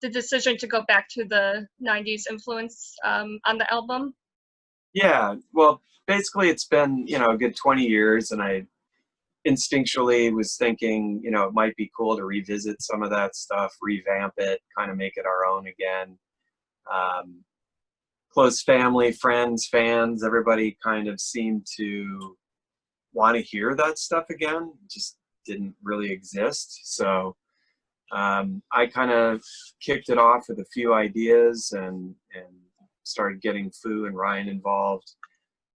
the decision to go back to the 90s influence on the album? Yeah, well, basically it's been, a good 20 years, and I instinctually was thinking, it might be cool to revisit some of that stuff, revamp it, kind of make it our own again. Close family, friends, fans, everybody kind of seemed to want to hear that stuff again. It just didn't really exist. So I kind of kicked it off with a few ideas and started getting Fu and Ryan involved.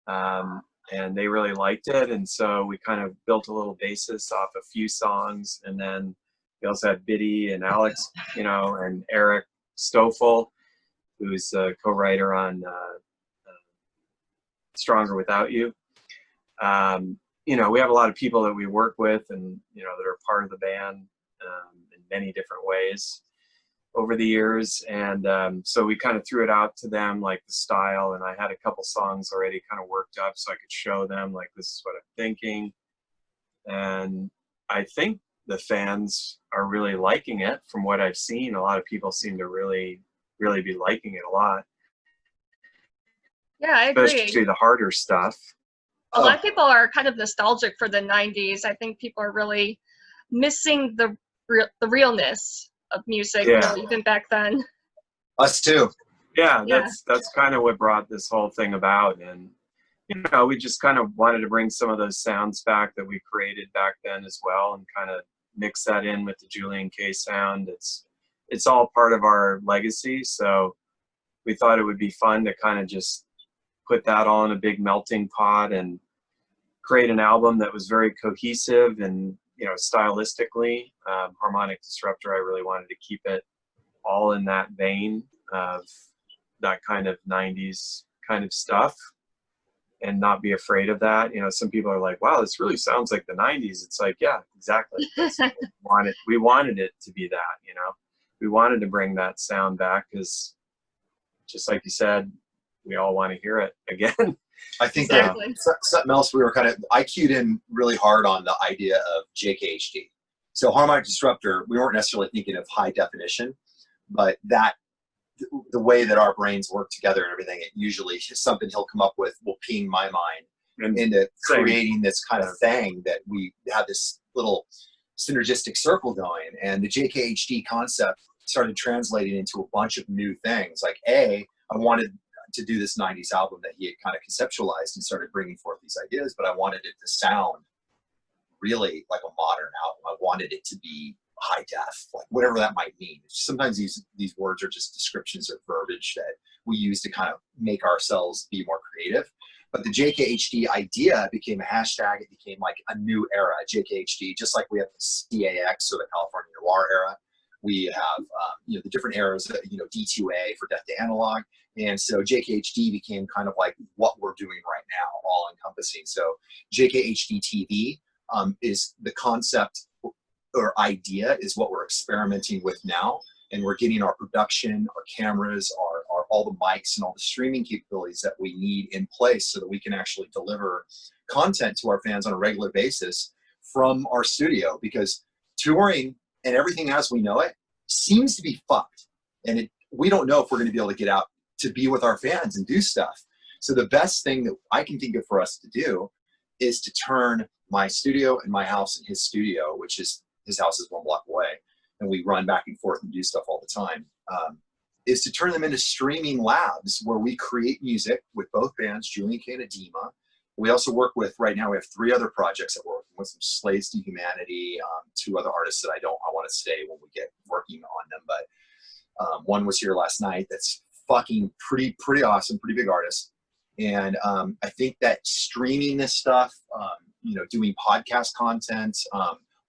And they really liked it. And so we kind of built a little basis off a few songs. And then we also had Biddy and Alex, and Eric Stoffel, who's a co-writer on Stronger Without You. We have a lot of people that we work with and, that are part of the band in many different ways over the years. And so we kind of threw it out to them, like the style, and I had a couple songs already kind of worked up so I could show them, like, this is what I'm thinking. And I think the fans are really liking it. From what I've seen, a lot of people seem to really be liking it a lot. Yeah, I agree. Especially the harder stuff. A lot of people are kind of nostalgic for the 90s. I think people are really missing the realness of music, even back then. Us too. Yeah, that's kind of what brought this whole thing about. And we just kind of wanted to bring some of those sounds back that we created back then as well, and kind of mix that in with the JulienK sound. It's all part of our legacy, so we thought it would be fun to kind of just put that all in a big melting pot and create an album that was very cohesive and stylistically. Harmonic Disruptor, I really wanted to keep it all in that vein of that kind of 90s kind of stuff and not be afraid of that. Some people are like, wow, this really sounds like the 90s. It's like, yeah, exactly. We wanted it to be that, we wanted to bring that sound back because, just like you said, we all want to hear it again. I think exactly. Something else I cued in really hard on the idea of JKHD. So Harmonic Disruptor, we weren't necessarily thinking of high definition, but the way that our brains work together and everything, it usually is something he'll come up with will ping my mind into creating this kind of thing that we have this little synergistic circle going. And the JKHD concept started translating into a bunch of new things. Like I wanted to do this 90s album that he had kind of conceptualized and started bringing forth these ideas, but I wanted it to sound really like a modern album. I wanted it to be high def, like whatever that might mean. Sometimes these words are just descriptions or verbiage that we use to kind of make ourselves be more creative. But the JKHD idea became a hashtag. It became like a new era, JKHD, just like we have the CAX or the California Noir era. We have the different eras, D2A for Death to Analog. And so JKHD became kind of like what we're doing right now, all encompassing. So JKHD TV is the concept or idea is what we're experimenting with now. And we're getting our production, our cameras, our all the mics and all the streaming capabilities that we need in place so that we can actually deliver content to our fans on a regular basis from our studio, because touring and everything as we know it seems to be fucked. And we don't know if we're going to be able to get out to be with our fans and do stuff. So the best thing that I can think of for us to do is to turn my studio and my house and his studio, which is his house is 1 block away, and we run back and forth and do stuff all the time, is to turn them into streaming labs where we create music with both bands, JulienK and Edema. We also work with, right now we have 3 other projects that we're working with, some Slaves to Humanity, 2 other artists that I want to say when we get working on them, but one was here last night that's fucking pretty awesome, pretty big artist. And I think that streaming this stuff, doing podcast content,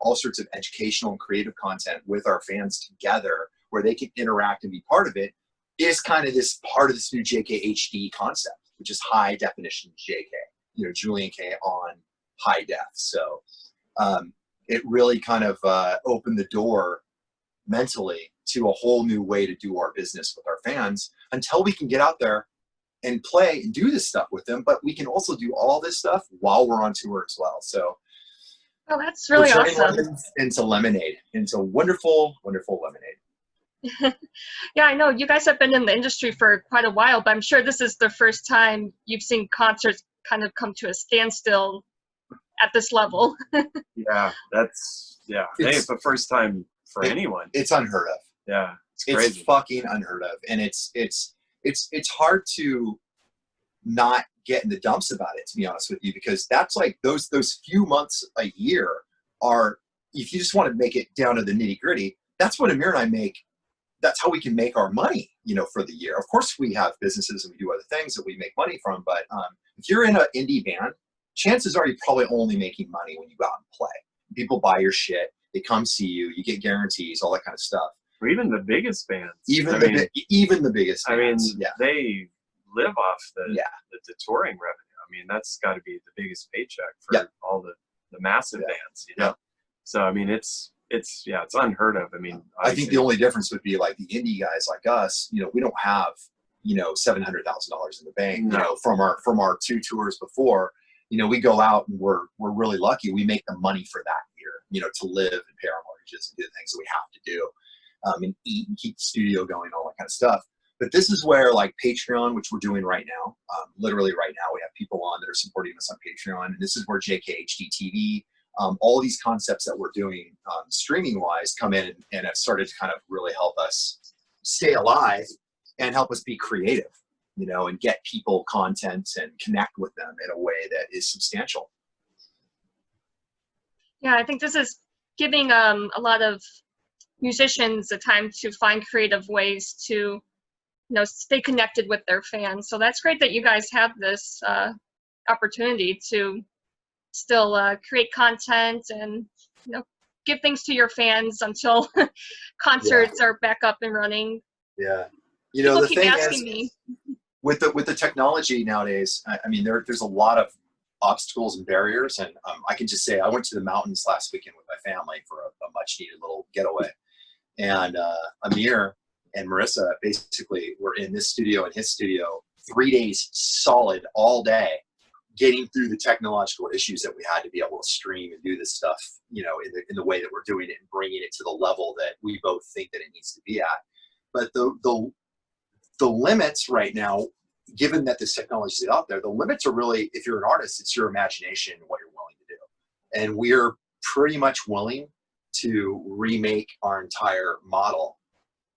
all sorts of educational and creative content with our fans together where they can interact and be part of it is kind of this part of this new JKHD concept, which is high definition JK, JulienK on high def. So it really kind of opened the door mentally to a whole new way to do our business with our fans until we can get out there and play and do this stuff with them. But we can also do all this stuff while we're on tour as well. So that's really awesome. Into lemonade, into wonderful, wonderful lemonade. Yeah, I know you guys have been in the industry for quite a while, but I'm sure this is the first time you've seen concerts kind of come to a standstill at this level. Yeah, that's, yeah. I think it's the first time for anyone. It's unheard of. Yeah, it's crazy. It's fucking unheard of, and it's hard to not get in the dumps about it, to be honest with you, because that's like those few months a year are, if you just want to make it down to the nitty gritty, that's what Amir and I make. That's how we can make our money, you know, for the year. Of course, we have businesses and we do other things that we make money from, but if you're in an indie band, chances are you're probably only making money when you go out and play. People buy your shit, they come see you, you get guarantees, all that kind of stuff. Or even the biggest bands. Even the biggest bands. I mean, they live off the touring revenue. I mean, that's got to be the biggest paycheck for all the massive bands, you know? So, I mean, it's unheard of. I mean, I think the only difference would be like the indie guys like us, you know, we don't have, you know, $700,000 in the bank, you know, from our 2 tours before. You know, we go out and we're really lucky. We make the money for that year, you know, to live and pay our mortgages and do the things that we have to do, and eat and keep the studio going, all that kind of stuff. But this is where like Patreon, which we're doing right now, literally right now, we have people on that are supporting us on Patreon. And this is where JKHD TV, all these concepts that we're doing streaming wise come in and have started to kind of really help us stay alive and help us be creative, you know, and get people content and connect with them in a way that is substantial. Yeah, I think this is giving a lot of musicians the time to find creative ways to, you know, stay connected with their fans. So that's great that you guys have this opportunity to still create content and, you know, give things to your fans until concerts are back up and running. Yeah, you know, People keep asking me. With the technology nowadays, I mean, there's a lot of obstacles and barriers, and I can just say I went to the mountains last weekend with my family for a much needed little getaway, and Amir and Marissa basically were in this studio and his studio 3 days solid, all day, getting through the technological issues that we had to be able to stream and do this stuff, you know, in the way that we're doing it and bringing it to the level that we both think that it needs to be at. But the limits right now, given that this technology is out there, the limits are really, if you're an artist, it's your imagination and what you're willing to do. And we're pretty much willing to remake our entire model,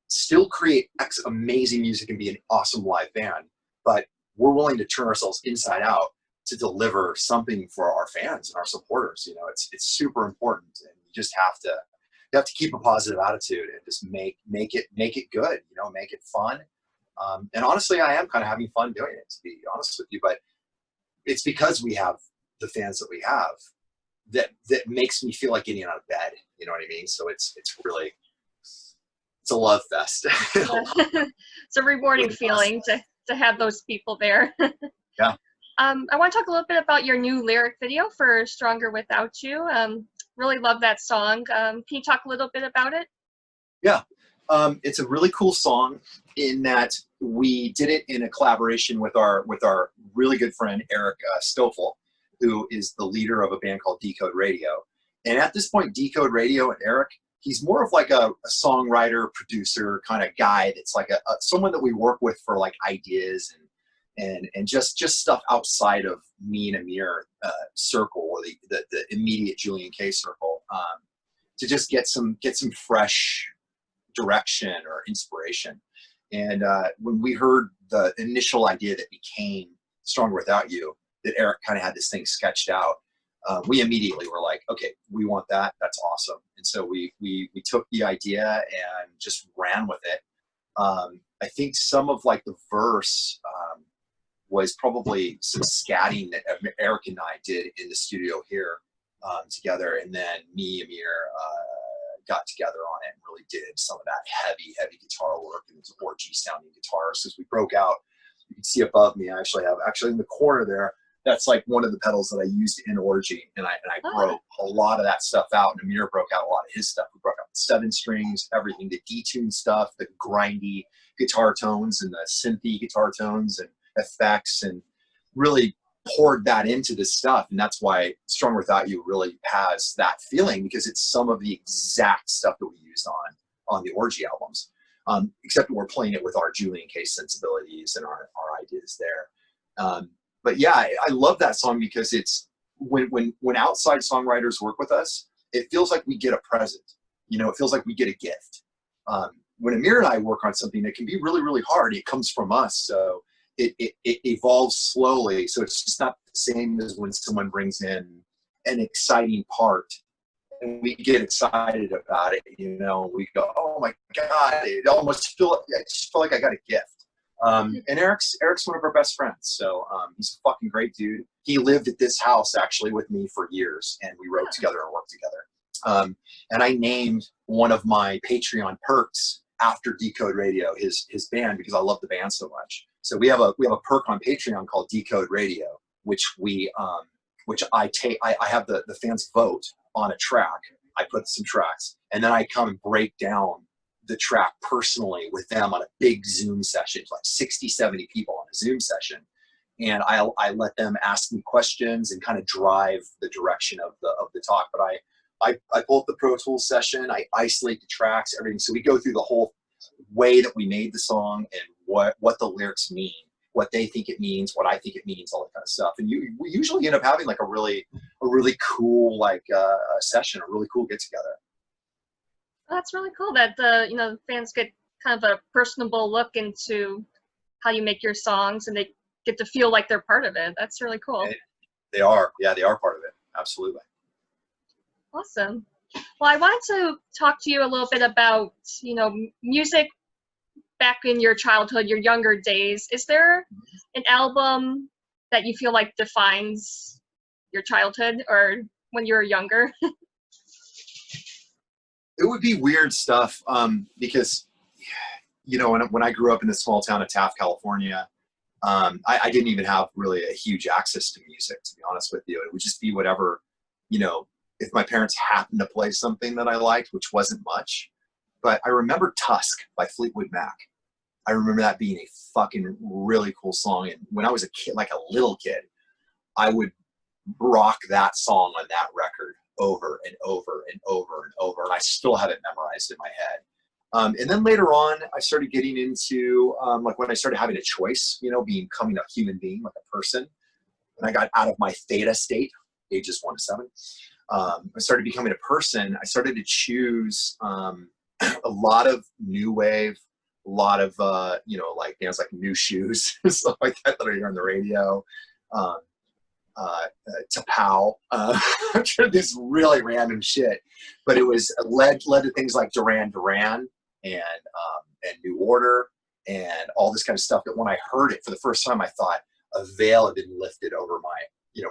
still create amazing music and be an awesome live band, but we're willing to turn ourselves inside out to deliver something for our fans and our supporters. You know, it's super important, and you just have to keep a positive attitude and just make it good, you know, make it fun. And honestly, I am kind of having fun doing it, to be honest with you, but it's because we have the fans that we have that makes me feel like getting out of bed. You know what I mean? So it's really, it's a love fest. It's a rewarding really feeling to have those people there. Yeah. I want to talk a little bit about your new lyric video for Stronger Without You. Really love that song. Can you talk a little bit about it? Yeah. It's a really cool song in that we did it in a collaboration with our really good friend, Derakh Stoffel, who is the leader of a band called Decode Radio. And at this point, Decode Radio and Derakh, he's more of like a songwriter, producer kind of guy that's like someone that we work with for like ideas and just stuff outside of me and Amir circle, or the immediate JulienK circle, to just get some fresh direction or inspiration. And when we heard the initial idea that became Stronger Without You, that Derakh kind of had this thing sketched out, we immediately were like, okay, we want that. That's awesome. And so we took the idea and just ran with it. I think some of like the verse was probably some scatting that Derakh and I did in the studio here together. And then me, Amir, got together on it and really did some of that heavy guitar work, and it's orgy sounding guitars. As we broke out, you can see above me, I actually have in the corner there, that's like one of the pedals that I used in orgy, and I broke a lot of that stuff out, and Amir broke out a lot of his stuff. We broke out the 7 strings, everything, the detune stuff, the grindy guitar tones and the synthy guitar tones and effects, and really poured that into this stuff. And that's why Stronger Without You really has that feeling, because it's some of the exact stuff that we used on the orgy albums. except we're playing it with our JulienK sensibilities and our ideas there. But yeah, I love that song because it's when outside songwriters work with us, it feels like we get a present. You know, it feels like we get a gift. When Amir and I work on something, it can be really, really hard. It comes from us, so it evolves slowly. So it's just not the same as when someone brings in an exciting part and we get excited about it. You know, we go, "Oh my God!" It almost I just feel like I got a gift. And Eric's one of our best friends, so he's a fucking great dude. He lived at this house actually with me for years, and we wrote together and worked together. And I named one of my Patreon perks after Decode Radio, his band, because I love the band so much. So we have a perk on Patreon called Decode Radio, which I have the fans vote on a track. I put some tracks, and then I come and break down the track personally with them on a big Zoom session, like 60, 70 people on a Zoom session. And I let them ask me questions and kind of drive the direction of the talk. But I pull up the Pro Tools session, I isolate the tracks, everything. So we go through the whole way that we made the song and what the lyrics mean, what they think it means, what I think it means, all that kind of stuff. And we usually end up having like a really cool session, a really cool get together. That's really cool that the fans get kind of a personable look into how you make your songs, and they get to feel like they're part of it. That's really cool. They are part of it. Absolutely. Awesome. Well, I wanted to talk to you a little bit about, music back in your childhood, your younger days. Is there an album that you feel like defines your childhood or when you were younger? It would be weird stuff because, when I grew up in the small town of Taft, California, I didn't even have really a huge access to music, to be honest with you. It would just be whatever, if my parents happened to play something that I liked, which wasn't much. But I remember Tusk by Fleetwood Mac. I remember that being a fucking really cool song. And when I was a kid, like a little kid, I would rock that song on that record over and over and over and over. And I still have it memorized in my head. And then later on, I started getting into, when I started having a choice, becoming a human being, like a person. When I got out of my theta state, ages 1 to 7, I started becoming a person. I started to choose a lot of new wave, a lot of, like bands like New Shoes, stuff like that I hear on the radio. Tapao, I'm sure this really random shit, but it was led to things like Duran Duran and New Order and all this kind of stuff that when I heard it for the first time, I thought a veil had been lifted over my,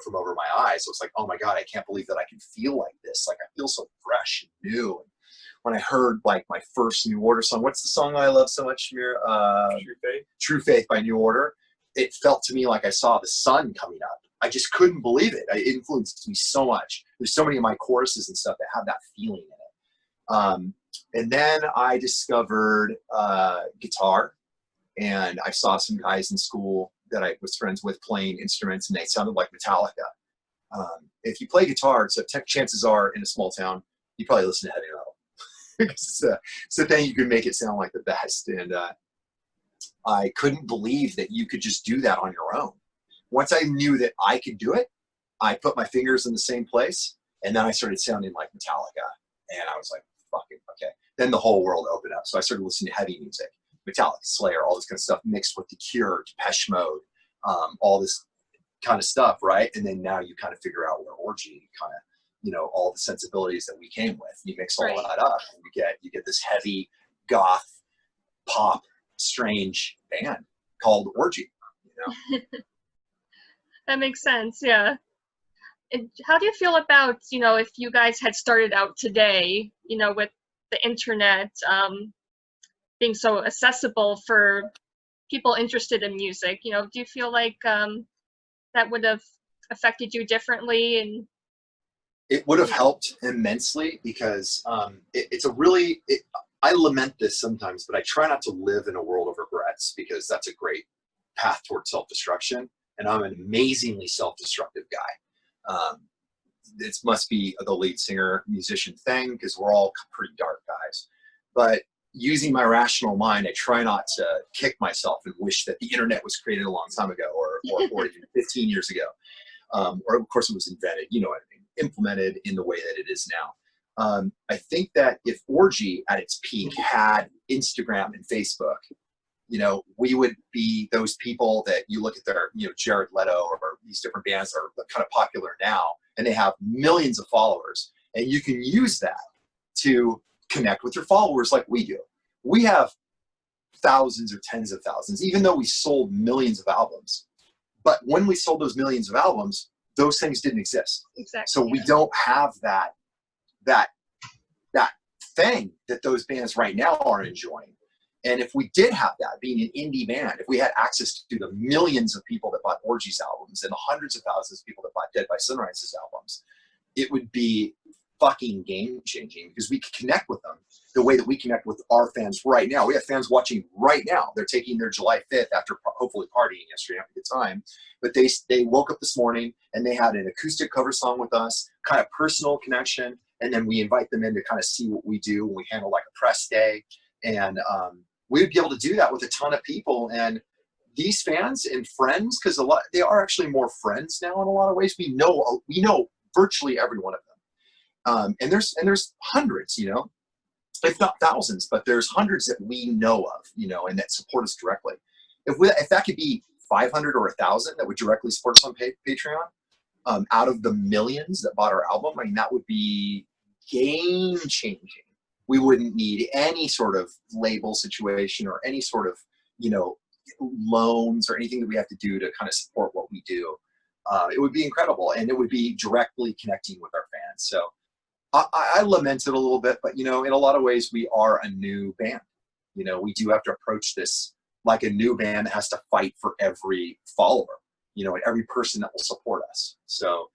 from over my eyes. So it's like, oh my God, I can't believe that I can feel like this. Like I feel so fresh and new. And when I heard like my first New Order song, what's the song I love so much, Amir? True Faith. True Faith by New Order. It felt to me like I saw the sun coming up. I just couldn't believe it. It influenced me so much. There's so many of my choruses and stuff that have that feeling in it. And then I discovered guitar, and I saw some guys in school that I was friends with playing instruments, and they sounded like Metallica. If you play guitar, so chances are in a small town, you probably listen to heavy metal. Because it's the thing you can make it sound like the best. And I couldn't believe that you could just do that on your own. Once I knew that I could do it, I put my fingers in the same place, and then I started sounding like Metallica. And I was like, fucking, okay. Then the whole world opened up. So I started listening to heavy music, Metallica, Slayer, all this kind of stuff mixed with The Cure, Depeche Mode, all this kind of stuff, right? And then now you kind of figure out what Orgy kind of, all the sensibilities that we came with. You mix all that up, and you get this heavy goth pop strange band called Orgy. That makes sense, yeah. And how do you feel about, if you guys had started out today, with the internet being so accessible for people interested in music? Do you feel like that would have affected you differently? And it would have helped immensely because I lament this sometimes, but I try not to live in a world of regrets because that's a great path towards self-destruction. And I'm an amazingly self-destructive guy. This must be the lead singer musician thing because we're all pretty dark guys. But, using my rational mind, I try not to kick myself and wish that the internet was created a long time ago, or even 15 years ago. Or of course it was invented, you know what I mean, implemented in the way that it is now. I think that if Orgy at its peak had Instagram and Facebook, you know, we would be those people that you look at their, you know, Jared Leto or these different bands that are kind of popular now, and they have millions of followers, and you can use that to connect with your followers like we do. We have thousands or tens of thousands, even though we sold millions of albums. But when we sold those millions of albums, those things didn't exist. Exactly. So we don't have that thing that those bands right now are enjoying. And if we did have that, being an indie band, if we had access to the millions of people that bought Orgy's albums and the hundreds of thousands of people that bought Dead by Sunrise's albums, it would be fucking game changing, because we could connect with them the way that we connect with our fans right now. We have fans watching right now. They're taking their July 5th after hopefully partying yesterday, having a good time. But they woke up this morning and they had an acoustic cover song with us, kind of personal connection. And then we invite them in to kind of see what we do when we handle like a press day. And we would be able to do that with a ton of people. And these fans and friends, because they are actually more friends now in a lot of ways. We know virtually every one of them. And there's hundreds, you know, if not thousands, but there's hundreds that we know of, you know, and that support us directly. If that could be 500 or 1,000 that would directly support us on Patreon, out of the millions that bought our album, I mean, that would be game changing. We wouldn't need any sort of label situation or any sort of, you know, loans or anything that we have to do to kind of support what we do. It would be incredible, and it would be directly connecting with our fans. So I lament it a little bit, but, you know, in a lot of ways, we are a new band. You know, we do have to approach this like a new band that has to fight for every follower, you know, and every person that will support us. So,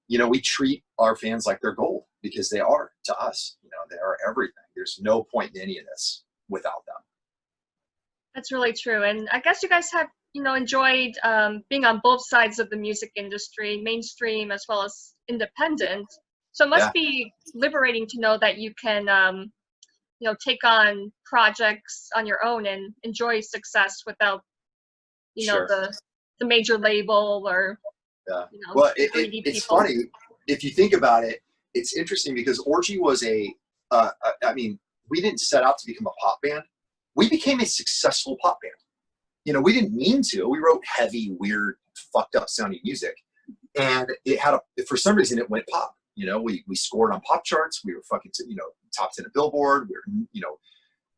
you know, we treat our fans like they're gold, because they are to us. You know, they are everything. There's no point in any of this without them. That's really true. And I guess you guys have, you know, enjoyed being on both sides of the music industry, mainstream as well as independent. So it must be liberating to know that you can, you know, take on projects on your own and enjoy success without, you know, the major label or, you know, well, it's funny. If you think about it, it's interesting because Orgy was I mean, we didn't set out to become a pop band. We became a successful pop band. You know, we didn't mean to. We wrote heavy, weird, fucked up sounding music. And it had for some reason, it went pop. You know, we scored on pop charts. We were fucking, you know, top 10 at Billboard. We were, you know,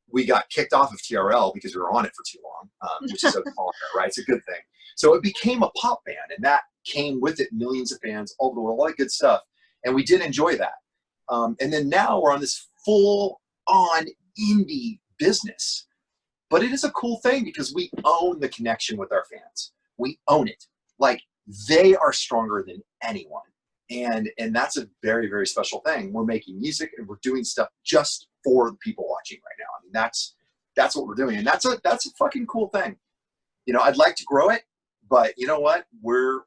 we got kicked off of TRL because we were on it for too long, which is okay, right? It's a good thing. So it became a pop band, and that came with it millions of fans all over the world, a lot of good stuff. And we did enjoy that. And then now we're on this full-on indie business. But it is a cool thing because we own the connection with our fans. We own it. Like, they are stronger than anyone. And that's a very, very special thing. We're making music and we're doing stuff just for the people watching right now. I mean, that's what we're doing. And that's a fucking cool thing. You know, I'd like to grow it, but you know what? We're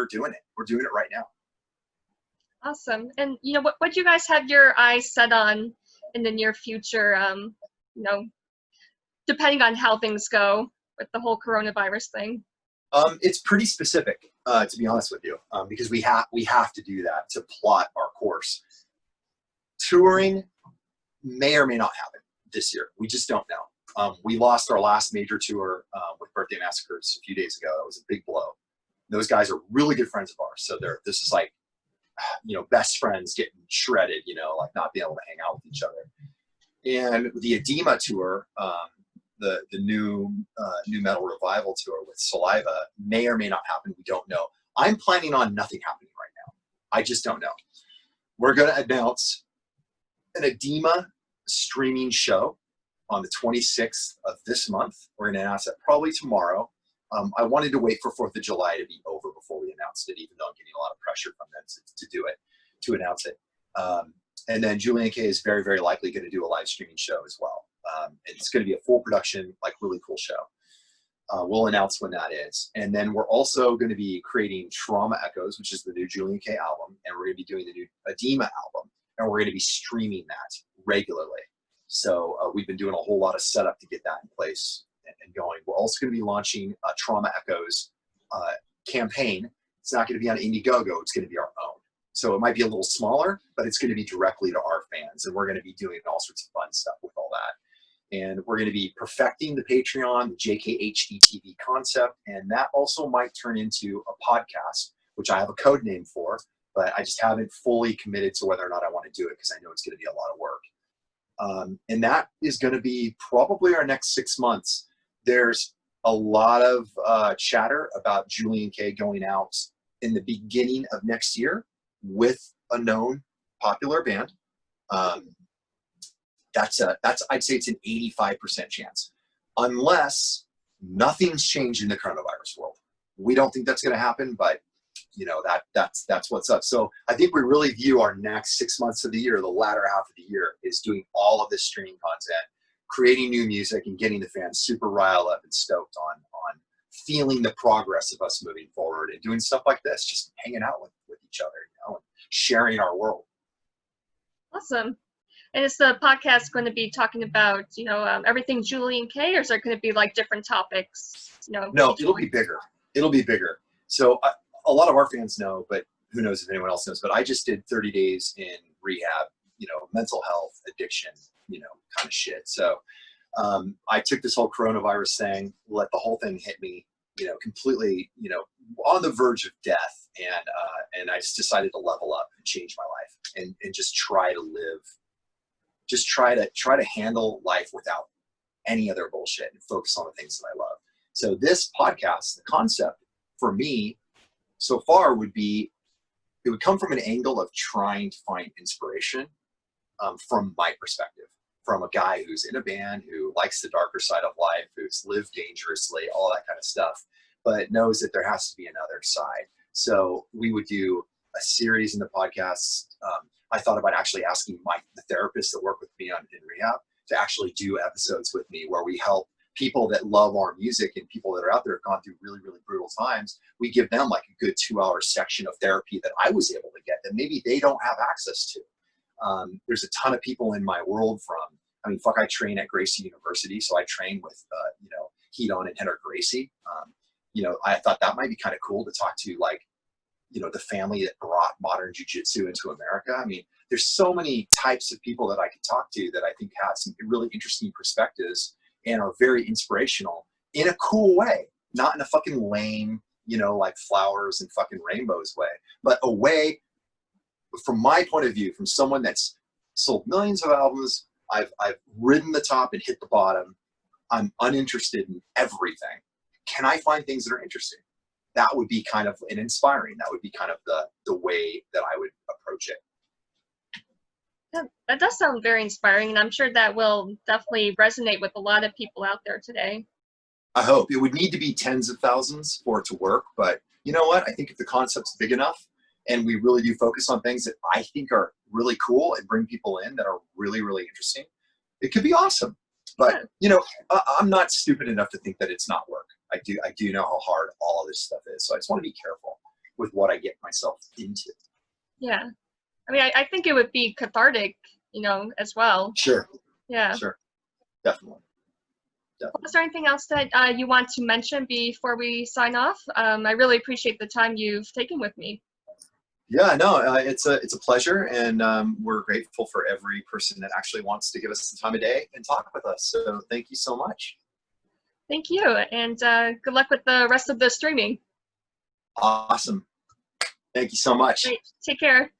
doing it. We're doing it right now. Awesome. And you know, what do you guys have your eyes set on in the near future? You know, depending on how things go with the whole coronavirus thing. It's pretty specific, to be honest with you, because we have to do that to plot our course. Touring may or may not happen this year. We just don't know. We lost our last major tour with Birthday Massacres a few days ago. That was a big blow. Those guys are really good friends of ours. So this is like, you know, best friends getting shredded, you know, like not being able to hang out with each other. And the Edema tour, the new metal revival tour with Saliva may or may not happen. We don't know. I'm planning on nothing happening right now. I just don't know. We're going to announce an Edema streaming show on the 26th of this month. We're going to announce it probably tomorrow. I wanted to wait for 4th of July to be over before we announced it, even though I'm getting a lot of pressure from them to do it, to announce it. And then JulienK is very, very likely going to do a live streaming show as well. It's going to be a full production, like really cool show. We'll announce when that is. And then we're also going to be creating Trauma Echoes, which is the new JulienK album. And we're going to be doing the new Edema album. And we're going to be streaming that regularly. So we've been doing a whole lot of setup to get that in place and going. We're also going to be launching a Trauma Echoes campaign. It's not going to be on Indiegogo. It's going to be our own. So it might be a little smaller, but it's going to be directly to our fans. And we're going to be doing all sorts of fun stuff with all that. And we're going to be perfecting the Patreon, the JKHD TV concept. And that also might turn into a podcast, which I have a code name for, but I just haven't fully committed to whether or not I want to do it because I know it's going to be a lot of work. And that is going to be probably our next 6 months. There's a lot of chatter about JulienK going out in the beginning of next year with a known popular band. That's I'd say it's an 85% chance, unless nothing's changed in the coronavirus world. We don't think that's going to happen, but you know, that's what's up. So I think we really view our next 6 months of the year, the latter half of the year, is doing all of this streaming content, creating new music, and getting the fans super riled up and stoked on feeling the progress of us moving forward and doing stuff like this, just hanging out with each other, you know, and sharing our world. Awesome. And is the podcast going to be talking about, you know, everything JulienK, or is there going to be like different topics? You know, no, it'll be bigger. It'll be bigger. So a lot of our fans know, but who knows if anyone else knows, but I just did 30 days in rehab, you know, mental health, addiction, you know, kind of shit. So I took this whole coronavirus thing, let the whole thing hit me, you know, completely, you know, on the verge of death. And I just decided to level up and change my life and just try to live, just try to handle life without any other bullshit and focus on the things that I love. So this podcast, the concept for me so far would be, it would come from an angle of trying to find inspiration from my perspective, from a guy who's in a band, who likes the darker side of life, who's lived dangerously, all that kind of stuff, but knows that there has to be another side. So we would do a series in the podcast. I thought about actually asking the therapists that work with me in rehab to actually do episodes with me where we help people that love our music and people that are out there have gone through really, really brutal times. We give them like a good 2-hour section of therapy that I was able to get that maybe they don't have access to. There's a ton of people in my world I train at Gracie University, so I train with, you know, Hedon and Henrik Gracie. You know, I thought that might be kind of cool to talk to, like, you know, the family that brought modern jiu-jitsu into America. I mean, there's so many types of people that I could talk to that I think have some really interesting perspectives and are very inspirational in a cool way, not in a fucking lame, you know, like flowers and fucking rainbows way, but a way, from my point of view, from someone that's sold millions of albums, I've ridden the top and hit the bottom. I'm uninterested in everything. Can I find things that are interesting? That would be kind of an inspiring. That would be kind of the way that I would approach it. That does sound very inspiring, and I'm sure that will definitely resonate with a lot of people out there today. I hope. It would need to be tens of thousands for it to work, but you know what? I think if the concept's big enough and we really do focus on things that I think are really cool and bring people in that are really, really interesting, it could be awesome. But, you know, I'm not stupid enough to think that it's not work. I do know how hard all of this stuff is. So I just want to be careful with what I get myself into. Yeah. I mean, I think it would be cathartic, you know, as well. Sure. Yeah. Sure. Definitely. Is there anything else that you want to mention before we sign off? I really appreciate the time you've taken with me. Yeah, no, it's a pleasure, and we're grateful for every person that actually wants to give us the time of day and talk with us. So thank you so much. Thank you, and good luck with the rest of the streaming. Awesome. Thank you so much. Great. Take care.